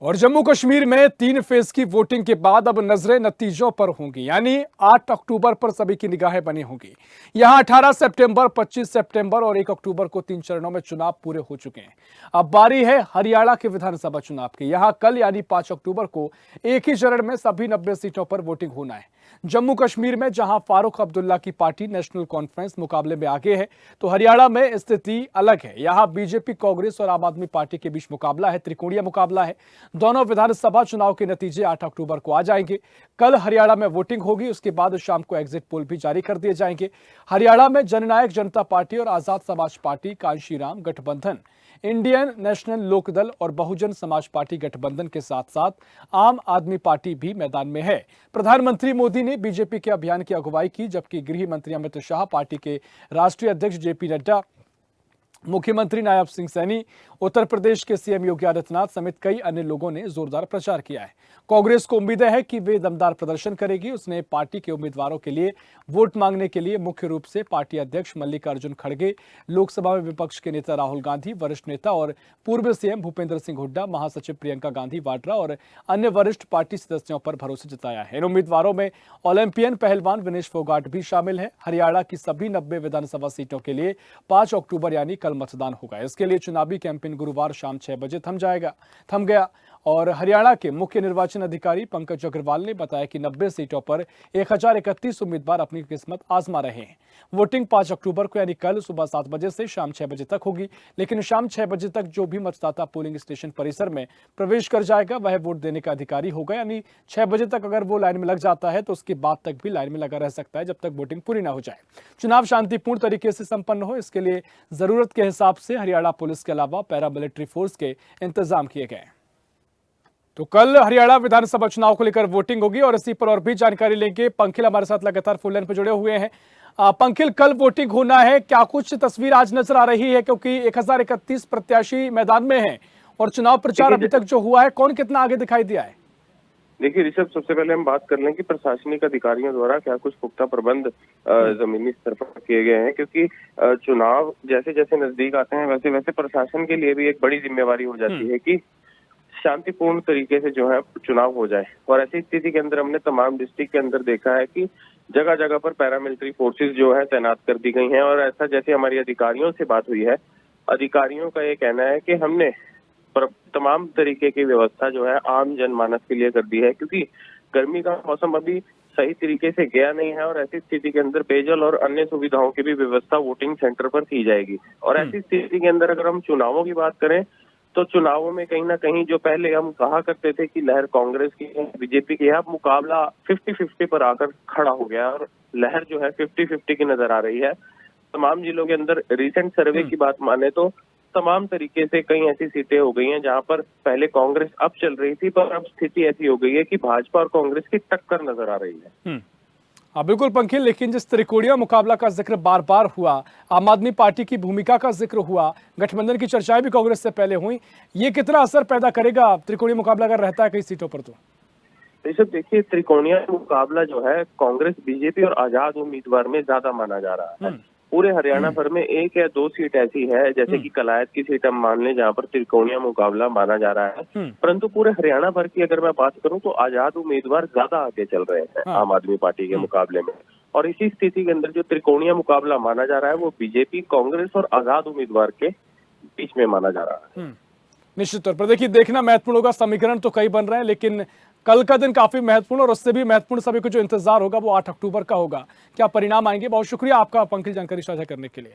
और जम्मू कश्मीर में 3 फेज की वोटिंग के बाद अब नजरें नतीजों पर होंगी, यानी 8 अक्टूबर पर सभी की निगाहें बनी होंगी। यहां 18 सितंबर, 25 सितंबर और 1 अक्टूबर को 3 चरणों में चुनाव पूरे हो चुके हैं। अब बारी है हरियाणा के विधानसभा चुनाव की। यहां कल यानी 5 अक्टूबर को एक ही चरण में सभी 90 सीटों पर वोटिंग होना है। जम्मू कश्मीर में जहां फारूक अब्दुल्ला की पार्टी नेशनल कॉन्फ्रेंस मुकाबले में आगे है, तो हरियाणा में स्थिति अलग है। यहां बीजेपी, कांग्रेस और आम आदमी पार्टी के बीच मुकाबला है, त्रिकोणीय मुकाबला है। दोनों विधानसभा चुनाव के नतीजे 8 अक्टूबर को आ जाएंगे। कल हरियाणा में वोटिंग होगी, उसके बाद शाम को एग्जिट पोल भी जारी कर दिए जाएंगे। हरियाणा में जननायक जनता पार्टी और आजाद समाज पार्टी, कांशीराम गठबंधन, इंडियन नेशनल लोकदल और बहुजन समाज पार्टी गठबंधन के साथ साथ आम आदमी पार्टी भी मैदान में है। प्रधानमंत्री मोदी ने बीजेपी के अभियान की अगुवाई की, जबकि गृह मंत्री अमित शाह, पार्टी के राष्ट्रीय अध्यक्ष जेपी नड्डा, मुख्यमंत्री नायब सिंह सैनी, उत्तर प्रदेश के सीएम योगी आदित्यनाथ समेत कई अन्य लोगों ने जोरदार प्रचार किया है। कांग्रेस को उम्मीद है कि वे दमदार प्रदर्शन करेगी। उसने पार्टी के उम्मीदवारों के लिए वोट मांगने के लिए मुख्य रूप से पार्टी अध्यक्ष मल्लिकार्जुन खड़गे, लोकसभा में विपक्ष के नेता राहुल गांधी, वरिष्ठ नेता और पूर्व सीएम भूपेंद्र सिंह हुड्डा, महासचिव प्रियंका गांधी वाड्रा और अन्य वरिष्ठ पार्टी सदस्यों पर भरोसा जताया है। इन उम्मीदवारों में ओलंपियन पहलवान विनेश फोगाट भी शामिल है। हरियाणा की सभी 90 विधानसभा सीटों के लिए 5 अक्टूबर यानी कल मतदान होगा। इसके लिए चुनावी कैंपेन गुरुवार शाम 6 बजे थम गया और हरियाणा के मुख्य निर्वाचन अधिकारी पंकज अग्रवाल ने बताया कि 90 सीटों पर 1031 उम्मीदवार अपनी किस्मत आजमा रहे हैं। वोटिंग 5 अक्टूबर को यानी कल सुबह 7 बजे से शाम 6 बजे तक होगी, लेकिन शाम 6 बजे तक जो भी मतदाता पोलिंग स्टेशन परिसर में प्रवेश कर जाएगा वह वोट देने का अधिकारी होगा। यानी 6 बजे तक अगर वो लाइन में लग जाता है तो उसके बाद तक भी लाइन में लगा रह सकता है, जब तक वोटिंग पूरी ना हो जाए। चुनाव शांतिपूर्ण तरीके से संपन्न हो, इसके लिए जरूरत के हिसाब से हरियाणा पुलिस के अलावा पैरामिलिट्री फोर्स के इंतजाम किए गए। तो कल हरियाणा विधानसभा चुनाव को लेकर वोटिंग होगी और इसी पर और भी जानकारी लेंगे। पंखिल हमारे साथ लगातार फोन लाइन पर जुड़े हुए हैं। पंखिल, कल वोटिंग होना है, क्या कुछ तस्वीर आज नजर आ रही है? क्योंकि 1031 प्रत्याशी मैदान में हैं और चुनाव प्रचार अभी तक जो हुआ है, कौन कितना आगे दिखाई दिया है? देखिए ऋषभ, सबसे पहले हम बात कर लें कि प्रशासनिक अधिकारियों द्वारा क्या कुछ पुख्ता प्रबंध जमीनी स्तर पर किए गए हैं, क्योंकि चुनाव जैसे जैसे नजदीक आते हैं वैसे वैसे प्रशासन के लिए भी एक बड़ी जिम्मेवारी हो जाती है कि शांतिपूर्ण तरीके से जो है चुनाव हो जाए। और ऐसी स्थिति के अंदर हमने तमाम डिस्ट्रिक्ट के अंदर देखा है कि जगह जगह पर पैरामिलिट्री फोर्सेस जो है तैनात कर दी गई हैं। और ऐसा जैसे हमारी अधिकारियों से बात हुई है, अधिकारियों का ये कहना है कि हमने तमाम तरीके की व्यवस्था जो है आम जनमानस के लिए कर दी है, क्योंकि गर्मी का मौसम अभी सही तरीके से गया नहीं है। और ऐसी स्थिति के अंदर पेयजल और अन्य सुविधाओं की भी व्यवस्था वोटिंग सेंटर पर की जाएगी। और ऐसी स्थिति के अंदर अगर हम चुनावों की बात करें तो चुनावों में कहीं ना कहीं जो पहले हम कहा करते थे कि लहर कांग्रेस की है, बीजेपी की है, अब मुकाबला 50-50 पर आकर खड़ा हो गया और लहर जो है 50-50 की नजर आ रही है। तमाम जिलों के अंदर रिसेंट सर्वे की बात माने तो तमाम तरीके से कई ऐसी सीटें हो गई हैं जहां पर पहले कांग्रेस अप चल रही थी, पर अब स्थिति ऐसी हो गई है कि भाजपा और कांग्रेस की टक्कर नजर आ रही है। हाँ बिल्कुल पंखिल, लेकिन जिस त्रिकोणीय मुकाबला का जिक्र बार बार हुआ, आम आदमी पार्टी की भूमिका का जिक्र हुआ, गठबंधन की चर्चाएं भी कांग्रेस से पहले हुई, ये कितना असर पैदा करेगा त्रिकोणीय मुकाबला अगर रहता है कई सीटों पर? तो ऋषभ देखिए, त्रिकोणीय मुकाबला जो है कांग्रेस, बीजेपी और आजाद उम्मीदवार में ज्यादा माना जा रहा है। पूरे हरियाणा भर में 1 या 2 सीट ऐसी है, जैसे कि कलायत की सीट हम मान लें, जहां पर त्रिकोणीय मुकाबला माना जा रहा है। परंतु पूरे हरियाणा भर की अगर मैं बात करूं तो आजाद उम्मीदवार ज्यादा आगे चल रहे हैं आम आदमी पार्टी के मुकाबले में। और इसी स्थिति के अंदर जो त्रिकोणीय मुकाबला माना जा रहा है वो बीजेपी, कांग्रेस और आजाद उम्मीदवार के बीच में माना जा रहा है। निश्चित तौर पर देखिए, देखना महत्वपूर्ण होगा। समीकरण तो कई बन रहे हैं, लेकिन कल का दिन काफी महत्वपूर्ण और उससे भी महत्वपूर्ण सभी को जो इंतजार होगा वो 8 अक्टूबर का होगा। क्या परिणाम आएंगे? बहुत शुक्रिया आपका पंखिल, जानकारी साझा करने के लिए।